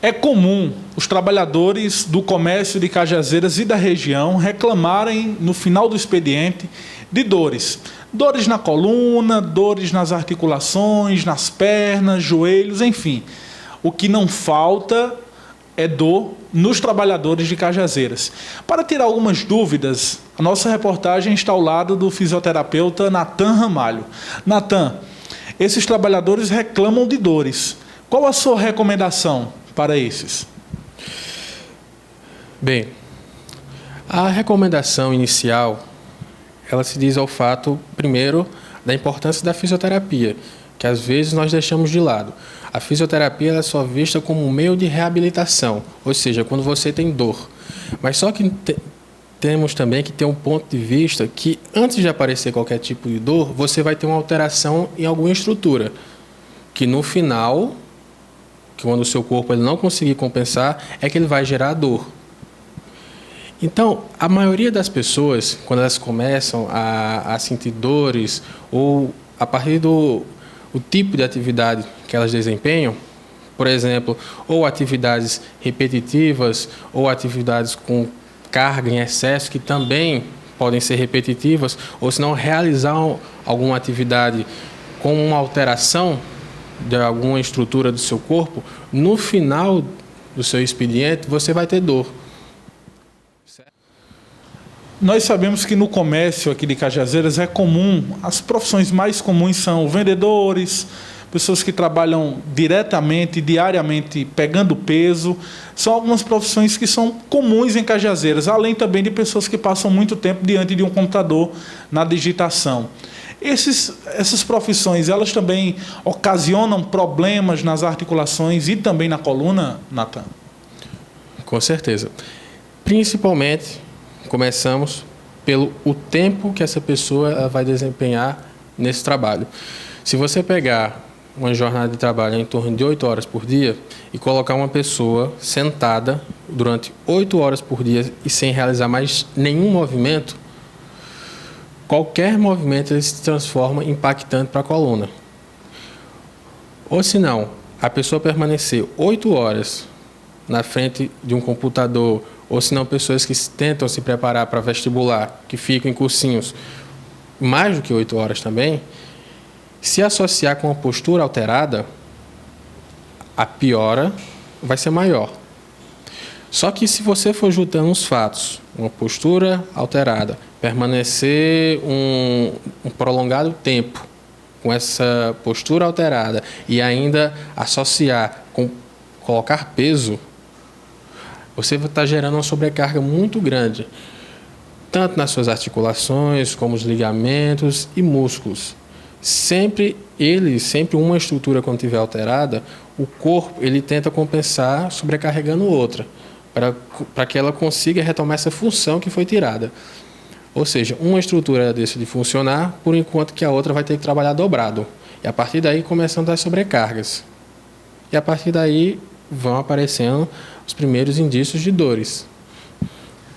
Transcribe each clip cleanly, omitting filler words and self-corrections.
É comum os trabalhadores do comércio de Cajazeiras e da região reclamarem, no final do expediente, de dores. Dores na coluna, dores nas articulações, nas pernas, joelhos, enfim. O que não falta é dor nos trabalhadores de Cajazeiras. Para tirar algumas dúvidas, a nossa reportagem está ao lado do fisioterapeuta Natan Ramalho. Natan, esses trabalhadores reclamam de dores. Qual a sua recomendação para esses? Bem, a recomendação inicial, ela se diz ao fato, primeiro, da importância da fisioterapia, que às vezes nós deixamos de lado. A fisioterapia ela é só vista como um meio de reabilitação, ou seja, quando você tem dor. Mas só que temos também que ter um ponto de vista que antes de aparecer qualquer tipo de dor, você vai ter uma alteração em alguma estrutura, que no final, quando o seu corpo ele não conseguir compensar, é que ele vai gerar dor. Então, a maioria das pessoas, quando elas começam a sentir dores, ou a partir do tipo de atividade que elas desempenham, por exemplo, ou atividades repetitivas, ou atividades com carga em excesso, que também podem ser repetitivas, ou se não realizar alguma atividade com uma alteração de alguma estrutura do seu corpo, no final do seu expediente, você vai ter dor. Nós sabemos que no comércio aqui de Cajazeiras é comum, as profissões mais comuns são vendedores, pessoas que trabalham diretamente, diariamente, pegando peso. São algumas profissões que são comuns em Cajazeiras, além também de pessoas que passam muito tempo diante de um computador na digitação. Essas profissões, elas também ocasionam problemas nas articulações e também na coluna, Natan? Com certeza. Principalmente, começamos pelo tempo que essa pessoa vai desempenhar nesse trabalho. Se você pegar uma jornada de trabalho em torno de 8 horas por dia e colocar uma pessoa sentada durante 8 horas por dia e sem realizar mais nenhum movimento, qualquer movimento ele se transforma em impactante para a coluna. Ou se não, a pessoa permanecer 8 horas na frente de um computador, ou se não, pessoas que tentam se preparar para vestibular, que ficam em cursinhos mais do que 8 horas também, se associar com uma postura alterada, a piora vai ser maior. Só que se você for juntando os fatos, uma postura alterada, permanecer um prolongado tempo com essa postura alterada e ainda associar com colocar peso, você vai estar gerando uma sobrecarga muito grande, tanto nas suas articulações, como os ligamentos e músculos. Sempre uma estrutura quando estiver alterada, o corpo ele tenta compensar sobrecarregando outra, para que ela consiga retomar essa função que foi tirada. Ou seja, uma estrutura deixa de funcionar, por enquanto que a outra vai ter que trabalhar dobrado. E a partir daí começam as sobrecargas. E a partir daí vão aparecendo os primeiros indícios de dores.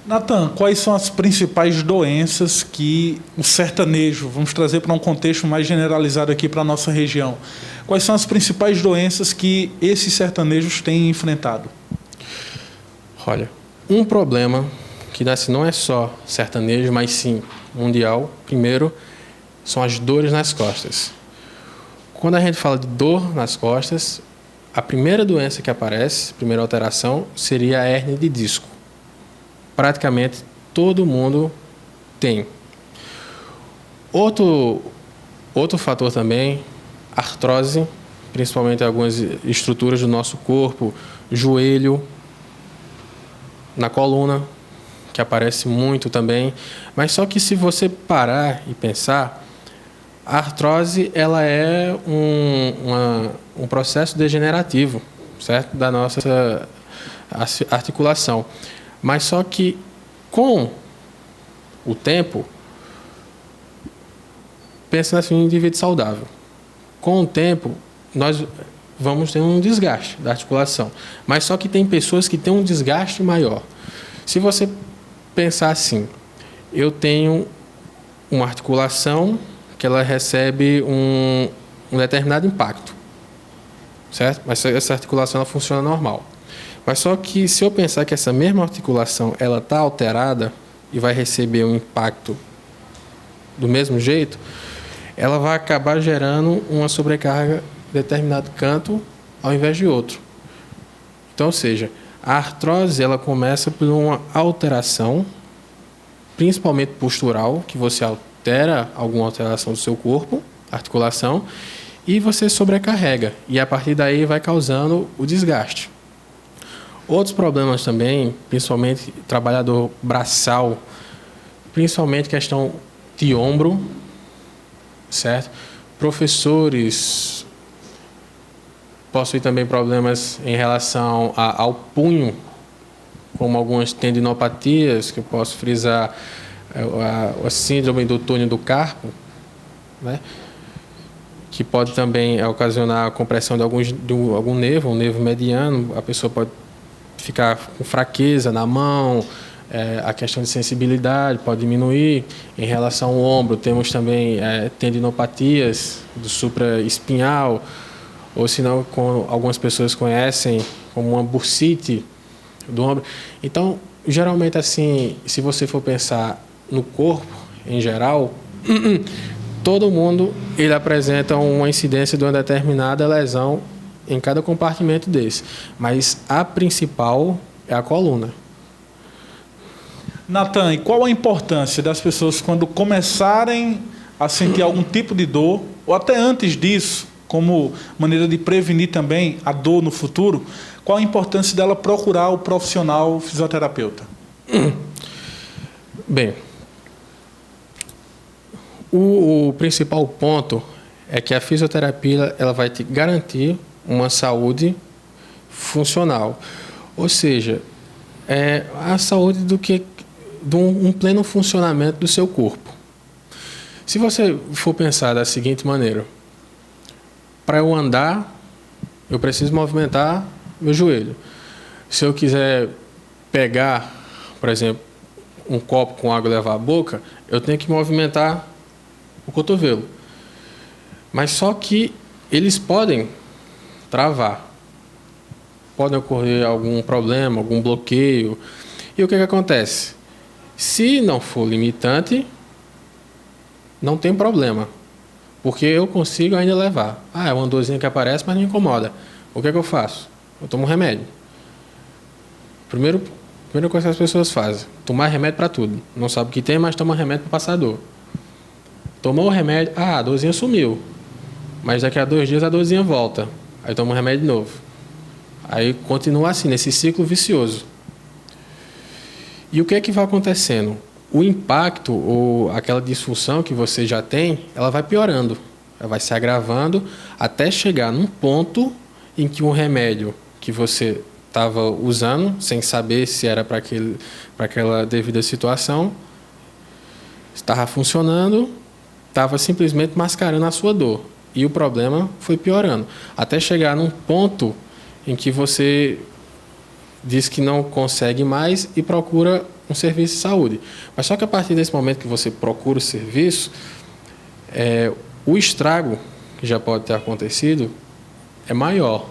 Natan, quais são as principais doenças que o sertanejo, vamos trazer para um contexto mais generalizado aqui para a nossa região, quais são as principais doenças que esses sertanejos têm enfrentado? Olha, um problema que não é só sertanejo, mas sim mundial, primeiro, são as dores nas costas. Quando a gente fala de dor nas costas, a primeira doença que aparece, a primeira alteração, seria a hérnia de disco. Praticamente todo mundo tem. Outro fator também, artrose, principalmente em algumas estruturas do nosso corpo, joelho, na coluna, que aparece muito também. Mas só que se você parar e pensar, a artrose ela é um processo degenerativo, certo? Da nossa articulação. Mas só que com o tempo, pensa assim, um indivíduo saudável. Com o tempo, nós vamos ter um desgaste da articulação. Mas só que tem pessoas que têm um desgaste maior. Se você pensar assim, eu tenho uma articulação que ela recebe um determinado impacto, certo? Mas essa articulação ela funciona normal. Mas só que se eu pensar que essa mesma articulação ela está alterada e vai receber um impacto do mesmo jeito, ela vai acabar gerando uma sobrecarga em determinado canto ao invés de outro. Então, ou seja, a artrose ela começa por uma alteração, principalmente postural, que você altera alguma alteração do seu corpo, articulação, e você sobrecarrega. E a partir daí vai causando o desgaste. Outros problemas também, principalmente trabalhador braçal, principalmente questão de ombro, certo? Professores possuem também problemas em relação ao punho, como algumas tendinopatias, que eu posso frisar a síndrome do túnel do carpo, né? Que pode também ocasionar a compressão de algum nervo, um nervo mediano. A pessoa pode ficar com fraqueza na mão, a questão de sensibilidade pode diminuir. Em relação ao ombro, temos também tendinopatias do supraespinhal, ou se não, algumas pessoas conhecem como uma bursite do ombro. Então, geralmente, assim, se você for pensar no corpo em geral, todo mundo ele apresenta uma incidência de uma determinada lesão em cada compartimento desse, mas a principal é a coluna. Natan, e qual a importância das pessoas quando começarem a sentir algum tipo de dor, ou até antes disso, como maneira de prevenir também a dor no futuro, qual a importância dela procurar o profissional fisioterapeuta? Bem, o principal ponto é que a fisioterapia ela vai te garantir uma saúde funcional, ou seja, a saúde de um pleno funcionamento do seu corpo. Se você for pensar da seguinte maneira: para eu andar, eu preciso movimentar meu joelho. Se eu quiser pegar, por exemplo, um copo com água e levar à boca, eu tenho que movimentar o cotovelo. Mas só que eles podem travar. Pode ocorrer algum problema, algum bloqueio. E o que acontece? Se não for limitante, não tem problema. Porque eu consigo ainda levar. É uma dorzinha que aparece, mas não me incomoda. O que eu faço? Eu tomo remédio. Primeira coisa que as pessoas fazem: tomar remédio para tudo. Não sabe o que tem, mas toma remédio para passar dor. Tomou o remédio, a dorzinha sumiu. Mas daqui a 2 dias a dorzinha volta. Aí toma o remédio de novo. Aí continua assim, nesse ciclo vicioso. E o que é que vai acontecendo? O impacto ou aquela disfunção que você já tem, ela vai piorando. Ela vai se agravando até chegar num ponto em que um remédio que você estava usando, sem saber se era para aquela devida situação, estava funcionando, estava simplesmente mascarando a sua dor. E o problema foi piorando. Até chegar num ponto em que você diz que não consegue mais e procura um serviço de saúde. Mas só que a partir desse momento que você procura o serviço, o estrago que já pode ter acontecido é maior.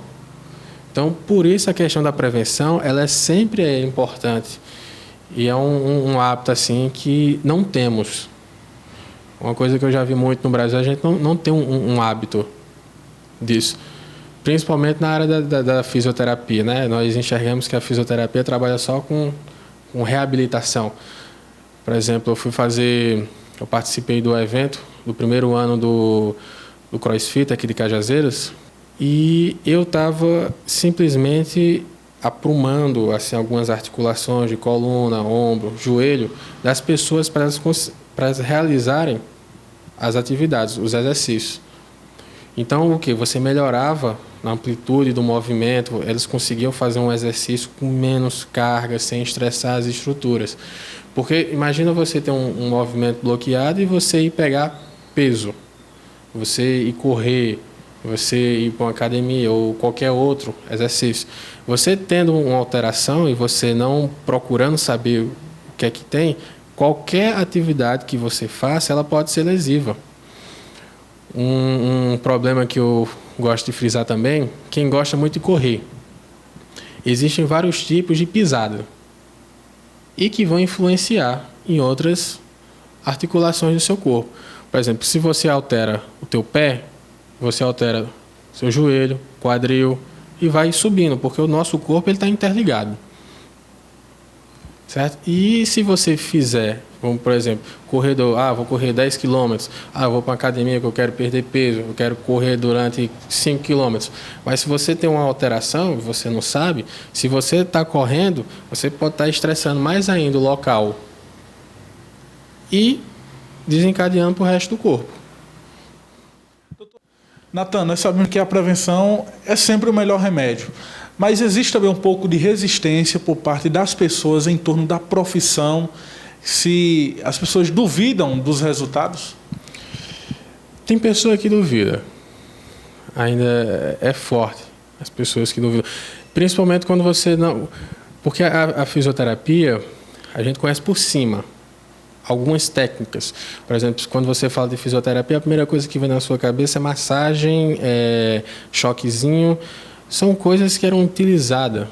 Então, por isso a questão da prevenção, ela é sempre importante. E é um hábito assim que não temos. Uma coisa que eu já vi muito no Brasil, a gente não tem um hábito disso. Principalmente na área da fisioterapia, né? Nós enxergamos que a fisioterapia trabalha só com reabilitação. Por exemplo, eu participei do evento do primeiro ano do CrossFit aqui de Cajazeiras, e eu estava simplesmente aprumando assim, algumas articulações de coluna, ombro, joelho das pessoas para elas realizarem as atividades, os exercícios. Então, o que? Você melhorava na amplitude do movimento, eles conseguiam fazer um exercício com menos carga, sem estressar as estruturas. Porque imagina você ter um movimento bloqueado e você ir pegar peso, você ir correr, você ir para uma academia ou qualquer outro exercício. Você tendo uma alteração e você não procurando saber o que é que tem, qualquer atividade que você faça, ela pode ser lesiva. Um problema que eu gosto de frisar também, quem gosta muito de correr. existem vários tipos de pisada e que vão influenciar em outras articulações do seu corpo. Por exemplo, se você altera o teu pé, você altera seu joelho, quadril e vai subindo, porque o nosso corpo está interligado. Certo? E se você fizer, como por exemplo, corredor, vou correr 10 km, vou para uma academia que eu quero perder peso, eu quero correr durante 5 km. Mas se você tem uma alteração, você não sabe, se você está correndo, você pode estar estressando mais ainda o local e desencadeando para o resto do corpo. Natan, nós sabemos que a prevenção é sempre o melhor remédio. Mas existe também um pouco de resistência por parte das pessoas em torno da profissão, se as pessoas duvidam dos resultados? Tem pessoa que duvida, ainda é forte as pessoas que duvidam, principalmente quando você não... Porque a fisioterapia, a gente conhece por cima algumas técnicas. Por exemplo, quando você fala de fisioterapia, a primeira coisa que vem na sua cabeça é massagem, choquezinho. São coisas que eram utilizadas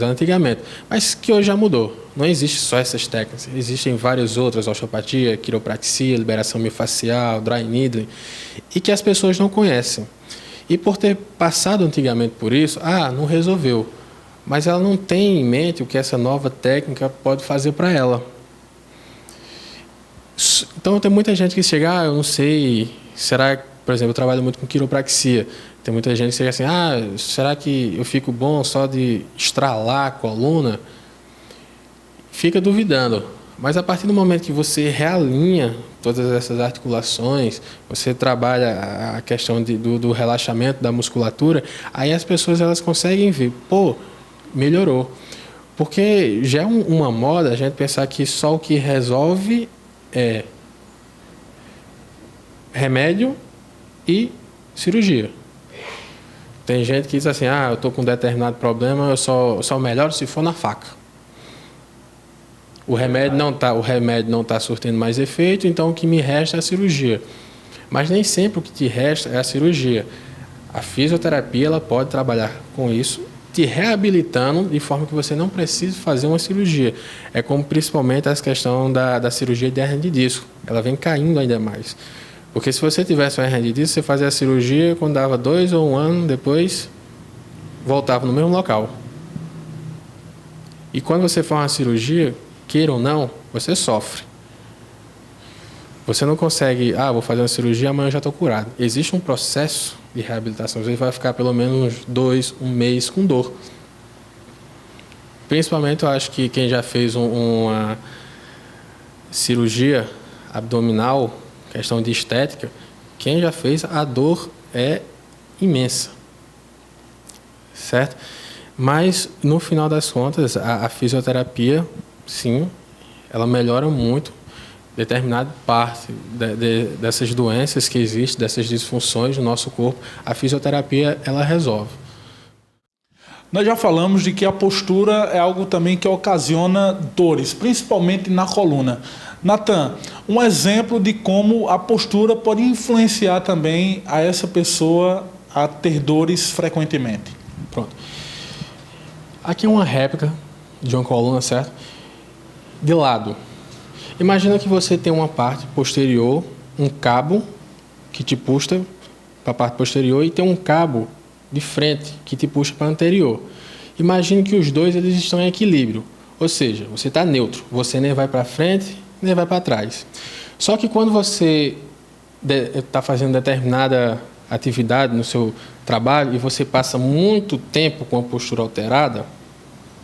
antigamente, mas que hoje já mudou. Não existe só essas técnicas, existem várias outras, osteopatia, quiropraxia, liberação miofascial, dry needling, e que as pessoas não conhecem. E por ter passado antigamente por isso, não resolveu. Mas ela não tem em mente o que essa nova técnica pode fazer para ela. Então tem muita gente que chega, eu não sei, será que, por exemplo, eu trabalho muito com quiropraxia. Tem muita gente que chega assim, será que eu fico bom só de estralar a coluna? Fica duvidando. Mas a partir do momento que você realinha todas essas articulações, você trabalha a questão do relaxamento da musculatura, aí as pessoas elas conseguem ver, melhorou. Porque já é uma moda a gente pensar que só o que resolve é remédio e cirurgia. Tem gente que diz assim, eu estou com um determinado problema, eu só melhoro se for na faca. O remédio não tá surtindo mais efeito, então o que me resta é a cirurgia. Mas nem sempre o que te resta é a cirurgia. A fisioterapia ela pode trabalhar com isso, te reabilitando de forma que você não precise fazer uma cirurgia. É como principalmente essa questão da cirurgia de hernia de disco. Ela vem caindo ainda mais. Porque se você tivesse uma hernia de disco, você fazia a cirurgia, quando dava 2 ou 1 ano, depois voltava no mesmo local. E quando você faz uma cirurgia, queira ou não, você sofre. Você não consegue, vou fazer uma cirurgia, amanhã eu já estou curado. Existe um processo de reabilitação. Você vai ficar pelo menos um mês com dor. Principalmente, eu acho que quem já fez uma cirurgia abdominal, questão de estética, quem já fez, a dor é imensa. Certo? Mas, no final das contas, a fisioterapia, sim, ela melhora muito determinada parte dessas doenças que existem, dessas disfunções no nosso corpo. A fisioterapia, ela resolve. Nós já falamos de que a postura é algo também que ocasiona dores, principalmente na coluna. Natan, um exemplo de como a postura pode influenciar também a essa pessoa a ter dores frequentemente. Pronto. Aqui é uma réplica de uma coluna, certo? De lado. Imagina que você tem uma parte posterior, um cabo que te puxa para a parte posterior e tem um cabo de frente que te puxa para a anterior. Imagine que os dois eles estão em equilíbrio, ou seja, você está neutro, você nem vai para frente nem vai para trás. Só que quando você está fazendo determinada atividade no seu trabalho e você passa muito tempo com a postura alterada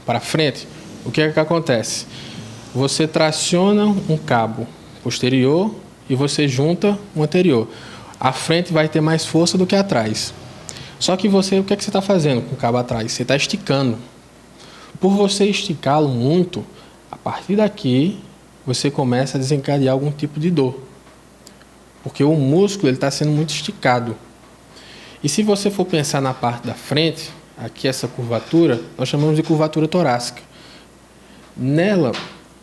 para frente, o que é que acontece? Você traciona um cabo posterior e você junta o anterior. A frente vai ter mais força do que atrás. Só que o que é que você está fazendo com o cabo atrás? Você está esticando. Por você esticá-lo muito, a partir daqui, você começa a desencadear algum tipo de dor. Porque o músculo está sendo muito esticado. E se você for pensar na parte da frente, aqui essa curvatura, nós chamamos de curvatura torácica. Nela,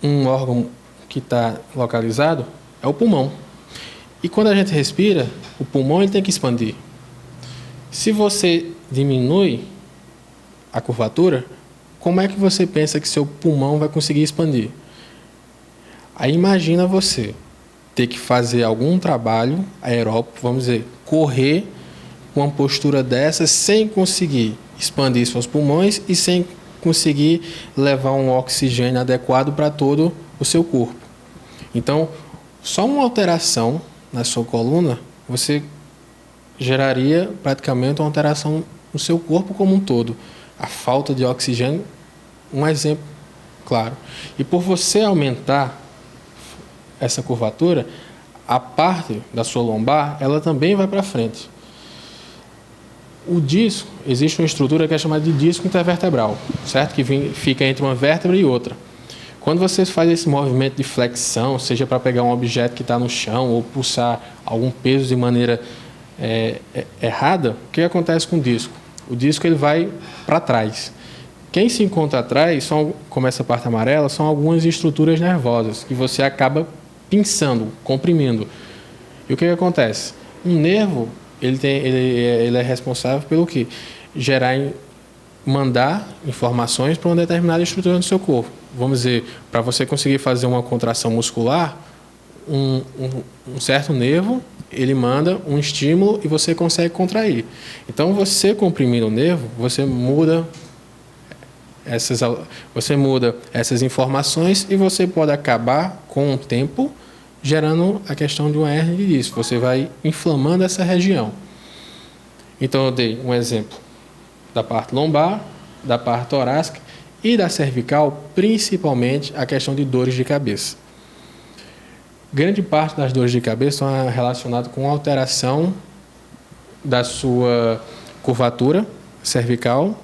um órgão que está localizado é o pulmão. E quando a gente respira, o pulmão ele tem que expandir. Se você diminui a curvatura, como é que você pensa que seu pulmão vai conseguir expandir? Aí imagina você ter que fazer algum trabalho aeróbico, vamos dizer, correr com uma postura dessa sem conseguir expandir seus pulmões e sem conseguir levar um oxigênio adequado para todo o seu corpo. Então, só uma alteração na sua coluna, você geraria praticamente uma alteração no seu corpo como um todo. A falta de oxigênio, um exemplo claro. E por você aumentar essa curvatura, a parte da sua lombar, ela também vai para frente. O disco, existe uma estrutura que é chamada de disco intervertebral, certo? Que fica entre uma vértebra e outra. Quando você faz esse movimento de flexão, seja para pegar um objeto que está no chão ou puxar algum peso de maneira errada, o que acontece com o disco? O disco ele vai para trás. Quem se encontra atrás, como essa parte amarela, são algumas estruturas nervosas que você acaba pinçando, comprimindo. E o que acontece? Um nervo, ele é responsável pelo quê? Mandar informações para uma determinada estrutura do seu corpo. Vamos dizer, para você conseguir fazer uma contração muscular, um certo nervo, ele manda um estímulo e você consegue contrair. Então, você comprimindo o nervo, você muda essas informações e você pode acabar, com o tempo, gerando a questão de uma hérnia de disco. Você vai inflamando essa região. Então, eu dei um exemplo da parte lombar, da parte torácica e da cervical, principalmente a questão de dores de cabeça. Grande parte das dores de cabeça estão relacionadas com alteração da sua curvatura cervical,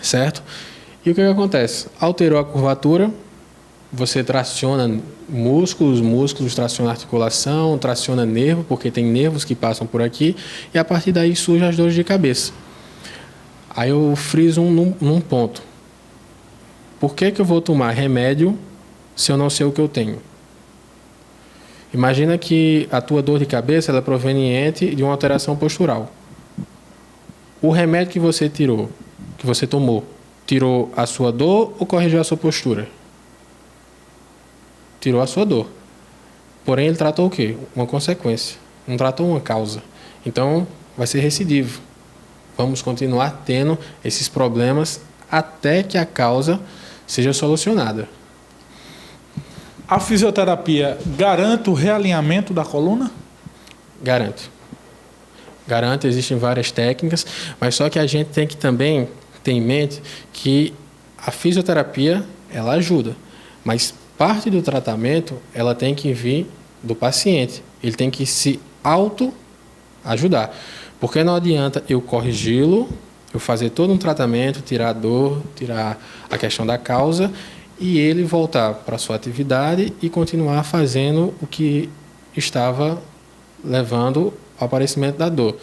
certo? E o que acontece? Alterou a curvatura, você traciona músculos traciona articulação, traciona nervo, porque tem nervos que passam por aqui, e a partir daí surgem as dores de cabeça. Aí eu friso num ponto. Por que eu vou tomar remédio se eu não sei o que eu tenho? Imagina que a tua dor de cabeça ela é proveniente de uma alteração postural. O remédio que você tomou, tirou a sua dor ou corrigiu a sua postura? Tirou a sua dor. Porém, ele tratou o quê? Uma consequência. Não tratou uma causa. Então, vai ser recidivo. Vamos continuar tendo esses problemas até que a causa seja solucionada. A fisioterapia garante o realinhamento da coluna? Garante. Garante, existem várias técnicas, mas só que a gente tem que também ter em mente que a fisioterapia, ela ajuda, mas parte do tratamento, ela tem que vir do paciente. Ele tem que se auto-ajudar. Porque não adianta eu corrigi-lo, eu fazer todo um tratamento, tirar a dor, tirar a questão da causa, e ele voltar para a sua atividade e continuar fazendo o que estava levando ao aparecimento da dor.